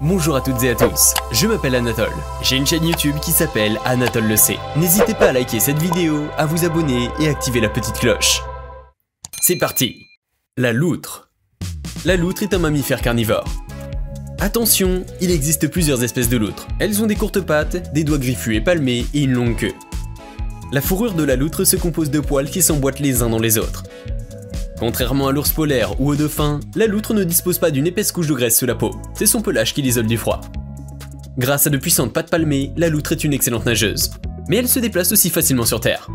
Bonjour à toutes et à tous, je m'appelle Anatole, j'ai une chaîne YouTube qui s'appelle Anatole le sait. N'hésitez pas à liker cette vidéo, à vous abonner et à activer la petite cloche. C'est parti. La loutre. La loutre est un mammifère carnivore. Attention, il existe plusieurs espèces de loutres. Elles ont des courtes pattes, des doigts griffus et palmés et une longue queue. La fourrure de la loutre se compose de poils qui s'emboîtent les uns dans les autres. Contrairement à l'ours polaire ou au dauphin, la loutre ne dispose pas d'une épaisse couche de graisse sous la peau, c'est son pelage qui l'isole du froid. Grâce à de puissantes pattes palmées, la loutre est une excellente nageuse, mais elle se déplace aussi facilement sur Terre.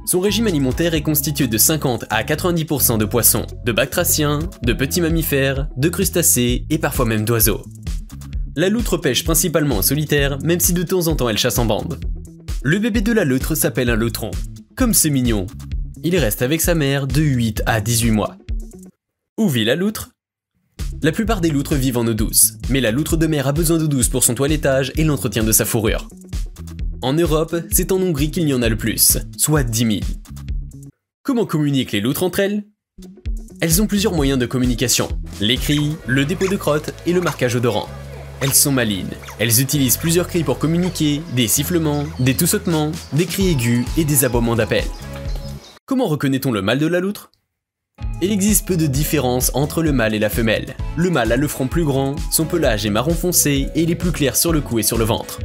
Son régime alimentaire est constitué de 50 à 90% de poissons, de batraciens, de petits mammifères, de crustacés et parfois même d'oiseaux. La loutre pêche principalement en solitaire, même si de temps en temps elle chasse en bande. Le bébé de la loutre s'appelle un loutron. Comme c'est mignon! Il reste avec sa mère de 8 à 18 mois. Où vit la loutre? La plupart des loutres vivent en eau douce, mais la loutre de mer a besoin d'eau douce pour son toilettage et l'entretien de sa fourrure. En Europe, c'est en Hongrie qu'il y en a le plus, soit 10 000. Comment communiquent les loutres entre elles? Elles ont plusieurs moyens de communication, les cris, le dépôt de crottes et le marquage odorant. Elles sont malines, elles utilisent plusieurs cris pour communiquer, des sifflements, des toussotements, des cris aigus et des aboiements d'appel. Comment reconnaît-on le mâle de la loutre? Il existe peu de différence entre le mâle et la femelle. Le mâle a le front plus grand, son pelage est marron foncé et il est plus clair sur le cou et sur le ventre.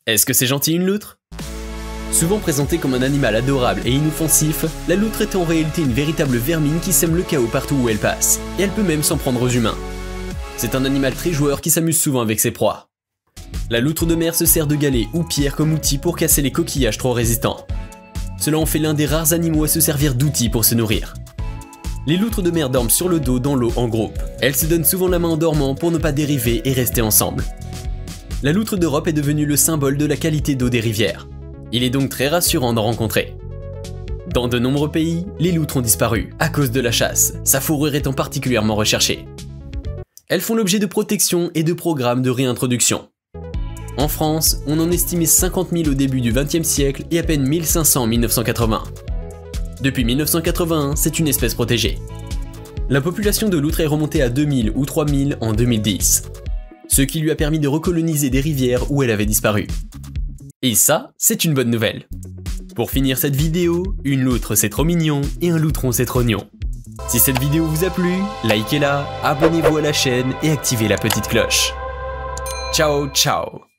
Est-ce que c'est gentil une loutre? Souvent présentée comme un animal adorable et inoffensif, la loutre est en réalité une véritable vermine qui sème le chaos partout où elle passe, et elle peut même s'en prendre aux humains. C'est un animal très joueur qui s'amuse souvent avec ses proies. La loutre de mer se sert de galets ou pierres comme outil pour casser les coquillages trop résistants. Cela en fait l'un des rares animaux à se servir d'outils pour se nourrir. Les loutres de mer dorment sur le dos dans l'eau en groupe. Elles se donnent souvent la main en dormant pour ne pas dériver et rester ensemble. La loutre d'Europe est devenue le symbole de la qualité d'eau des rivières. Il est donc très rassurant d'en rencontrer. Dans de nombreux pays, les loutres ont disparu à cause de la chasse, sa fourrure étant particulièrement recherchée. Elles font l'objet de protection et de programmes de réintroduction. En France, on en estimait 50 000 au début du XXe siècle et à peine 1500 en 1980. Depuis 1981, c'est une espèce protégée. La population de loutres est remontée à 2000 ou 3000 en 2010, ce qui lui a permis de recoloniser des rivières où elle avait disparu. Et ça, c'est une bonne nouvelle. Pour finir cette vidéo, une loutre c'est trop mignon et un loutron c'est trop gnon. Si cette vidéo vous a plu, likez-la, abonnez-vous à la chaîne et activez la petite cloche. Ciao ciao!